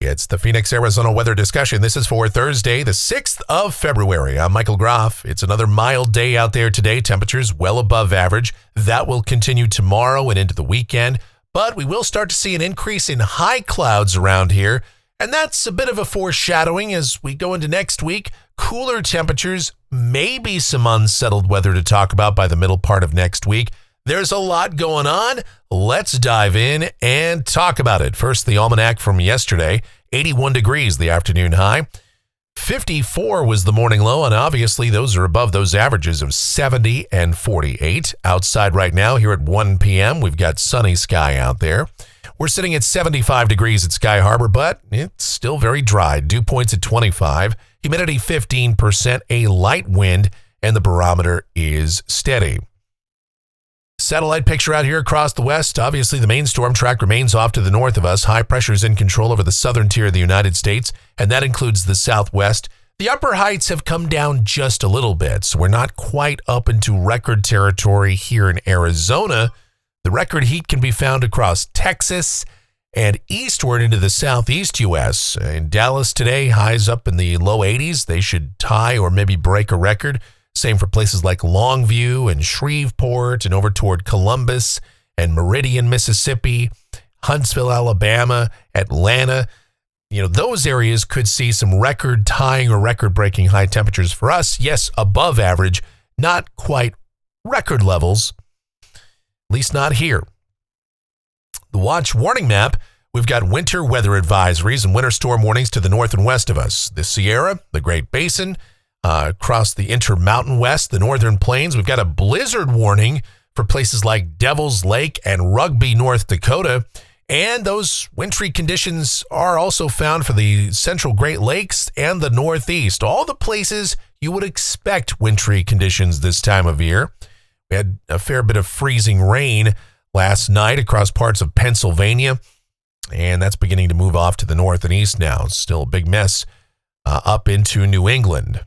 It's the Phoenix, Arizona weather discussion. This is for Thursday, the 6th of February. I'm Michael Groff. It's another mild day out there today. Temperatures well above average. That will continue tomorrow and into the weekend. But we will start to see an increase in high clouds around here. And that's a bit of a foreshadowing as we go into next week. Cooler temperatures, maybe some unsettled weather to talk about by the middle part of next week. There's a lot going on. Let's dive in and talk about it. First, the almanac from yesterday, 81 degrees the afternoon high. 54 was the morning low, and obviously those are above those averages of 70 and 48. Outside right now here at 1 p.m., we've got sunny sky out there. We're sitting at 75 degrees at Sky Harbor, but it's still very dry. Dew points at 25, humidity 15%, a light wind, and the barometer is steady. Satellite picture out here across the west. Obviously, the main storm track remains off to the north of us. High pressure is in control over the southern tier of the United States, and that includes the southwest. The upper heights have come down just a little bit, so we're not quite up into record territory here in Arizona. The record heat can be found across Texas and eastward into the southeast U.S. In Dallas today, highs up in the low 80s. They should tie or maybe break a record. Same for places like Longview and Shreveport and over toward Columbus and Meridian, Mississippi, Huntsville, Alabama, Atlanta. You know, those areas could see some record-tying or record-breaking high temperatures for us. Yes, above average, not quite record levels, at least not here. The watch warning map, we've got winter weather advisories and winter storm warnings to the north and west of us. The Sierra, the Great Basin, across the Intermountain West, the Northern Plains. We've got a blizzard warning for places like Devil's Lake and Rugby, North Dakota. And those wintry conditions are also found for the Central Great Lakes and the Northeast. All the places you would expect wintry conditions this time of year. We had a fair bit of freezing rain last night across parts of Pennsylvania, and that's beginning to move off to the north and east now. Still a big mess up into New England.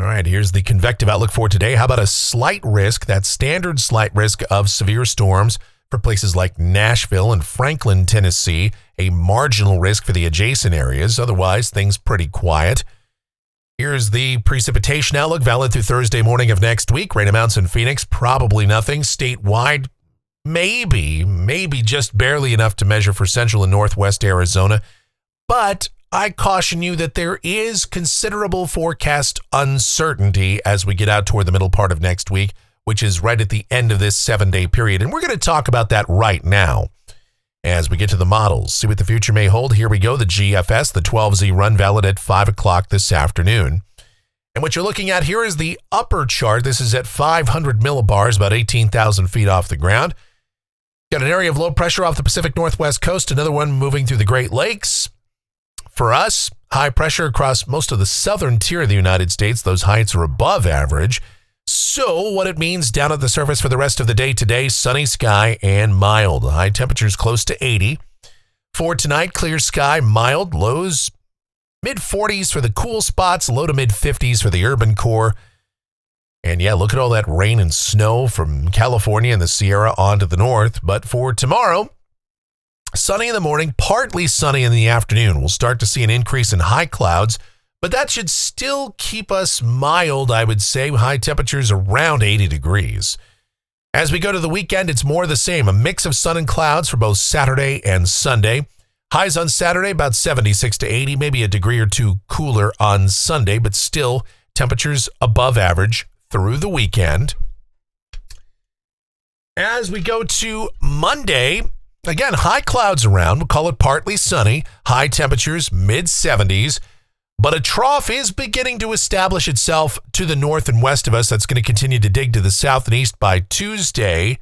All right, here's the convective outlook for today. How about a slight risk, that standard slight risk of severe storms for places like Nashville and Franklin, Tennessee, a marginal risk for the adjacent areas. Otherwise, things pretty quiet. Here's the precipitation outlook, valid through Thursday morning of next week. Rain amounts in Phoenix, probably nothing. Statewide, maybe just barely enough to measure for central and northwest Arizona. But I caution you that there is considerable forecast uncertainty as we get out toward the middle part of next week, which is right at the end of this 7-day period. And we're going to talk about that right now as we get to the models. See what the future may hold. Here we go. The GFS, the 12Z run, valid at 5 o'clock this afternoon. And what you're looking at here is the upper chart. This is at 500 millibars, about 18,000 feet off the ground. Got an area of low pressure off the Pacific Northwest coast, another one moving through the Great Lakes. For us, high pressure across most of the southern tier of the United States. Those heights are above average. So what it means down at the surface for the rest of the day today, sunny sky and mild. High temperatures close to 80. For tonight, clear sky, mild, lows mid-40s for the cool spots, low to mid-50s for the urban core. And yeah, look at all that rain and snow from California and the Sierra on to the north. But for tomorrow, sunny in the morning, partly sunny in the afternoon. We'll start to see an increase in high clouds, but that should still keep us mild, I would say. High temperatures around 80 degrees. As we go to the weekend, it's more the same. A mix of sun and clouds for both Saturday and Sunday. Highs on Saturday, about 76 to 80, maybe a degree or two cooler on Sunday, but still temperatures above average through the weekend. As we go to Monday, again, high clouds around. We'll call it partly sunny. High temperatures, mid-70s. But a trough is beginning to establish itself to the north and west of us. That's going to continue to dig to the south and east by Tuesday.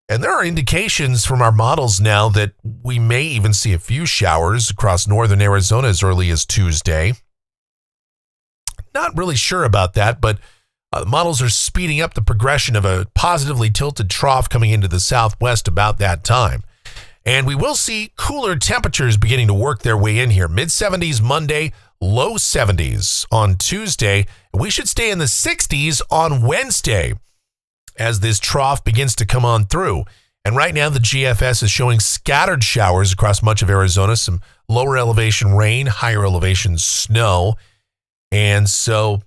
And there are indications from our models now that we may even see a few showers across northern Arizona as early as Tuesday. Not really sure about that, but models are speeding up the progression of a positively tilted trough coming into the southwest about that time. And we will see cooler temperatures beginning to work their way in here. Mid-70s Monday, low 70s on Tuesday. And we should stay in the 60s on Wednesday as this trough begins to come on through. And right now, the GFS is showing scattered showers across much of Arizona, some lower elevation rain, higher elevation snow. And so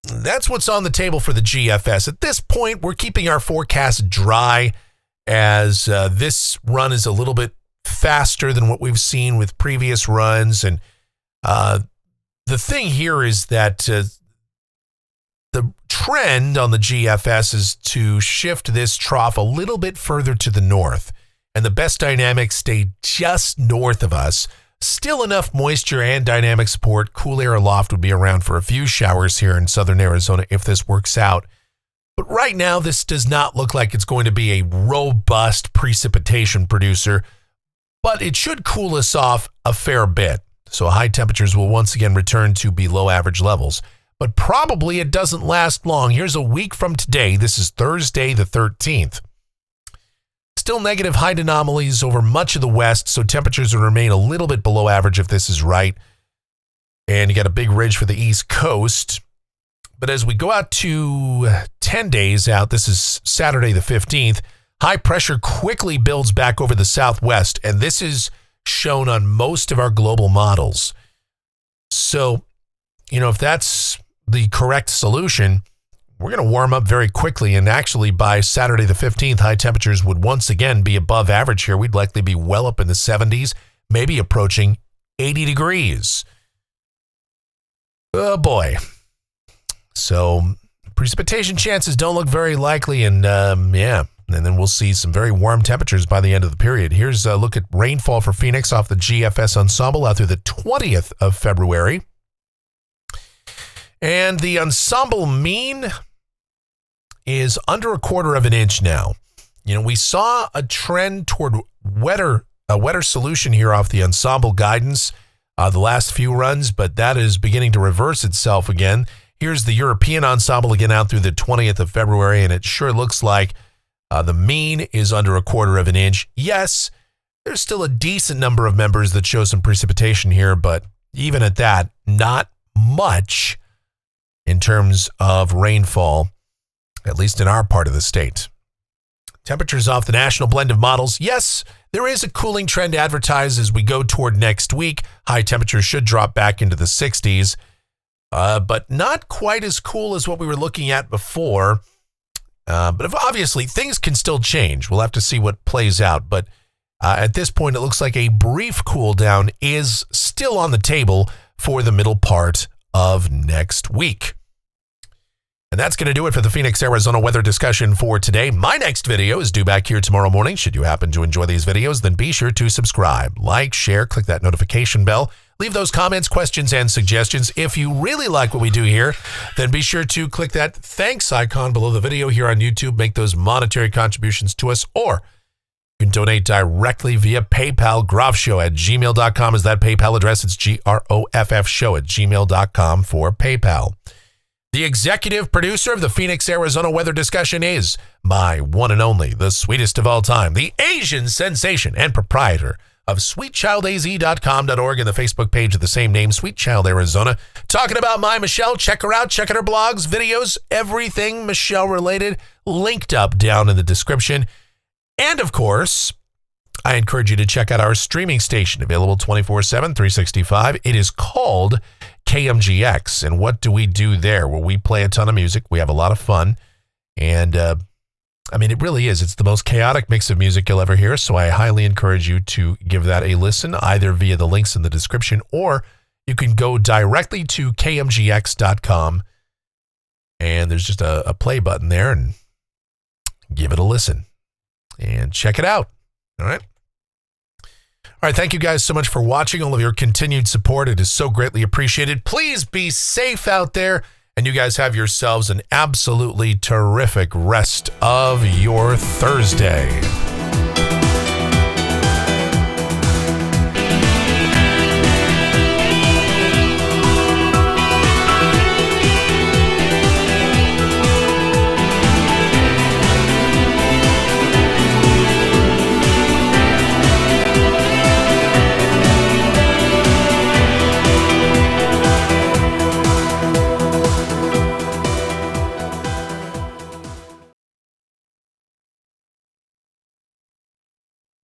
that's what's on the table for the GFS. At this point, we're keeping our forecast dry as this run is a little bit faster than what we've seen with previous runs. And the thing here is that the trend on the GFS is to shift this trough a little bit further to the north, and the best dynamics stay just north of us. Still enough moisture and dynamic support. Cool air aloft would be around for a few showers here in southern Arizona if this works out. But right now, this does not look like it's going to be a robust precipitation producer, but it should cool us off a fair bit. So high temperatures will once again return to below average levels. But probably it doesn't last long. Here's a week from today. This is Thursday the 13th. Still negative height anomalies over much of the west, so temperatures will remain a little bit below average if this is right. And you got a big ridge for the East Coast. But as we go out to 10 days out, this is Saturday the 15th, high pressure quickly builds back over the southwest, and this is shown on most of our global models. So, if that's the correct solution, we're going to warm up very quickly, and actually by Saturday the 15th, high temperatures would once again be above average here. We'd likely be well up in the 70s, maybe approaching 80 degrees. Oh boy. So precipitation chances don't look very likely, and and then we'll see some very warm temperatures by the end of the period. Here's a look at rainfall for Phoenix off the GFS ensemble out through the 20th of February. And the ensemble mean is under a quarter of an inch now. We saw a trend toward a wetter solution here off the ensemble guidance the last few runs, but that is beginning to reverse itself again. Here's the European ensemble again out through the 20th of February, and it sure looks like the mean is under a quarter of an inch. Yes, there's still a decent number of members that show some precipitation here, but even at that, not much in terms of rainfall, at least in our part of the state. Temperatures off the national blend of models. Yes, there is a cooling trend advertised as we go toward next week. High temperatures should drop back into the 60s, but not quite as cool as what we were looking at before. But obviously, things can still change. We'll have to see what plays out. But at this point, it looks like a brief cool down is still on the table for the middle part of next week. And that's going to do it for the Phoenix, Arizona weather discussion for today. My next video is due back here tomorrow morning. Should you happen to enjoy these videos, then be sure to subscribe, like, share, click that notification bell. Leave those comments, questions, and suggestions. If you really like what we do here, then be sure to click that thanks icon below the video here on YouTube. Make those monetary contributions to us, or you can donate directly via PayPal. groffshow@gmail.com is that PayPal address. It's groffshow@gmail.com for PayPal. The executive producer of the Phoenix, Arizona weather discussion is my one and only, the sweetest of all time, the Asian sensation and proprietor of sweetchildaz.com.org and the Facebook page of the same name, Sweet Child Arizona. Talking about my Michelle. Check her out. Check out her blogs, videos, everything Michelle related, linked up down in the description. And of course, I encourage you to check out our streaming station, available 24/7, 365. It is called KMGX. And what do we do there? Well, we play a ton of music. We have a lot of fun. And it really is. It's the most chaotic mix of music you'll ever hear. So I highly encourage you to give that a listen, either via the links in the description, or you can go directly to KMGX.com. And there's just a play button there, and give it a listen and check it out. All right. All right, thank you guys so much for watching. All of your continued support, it is so greatly appreciated. Please be safe out there, and you guys have yourselves an absolutely terrific rest of your Thursday.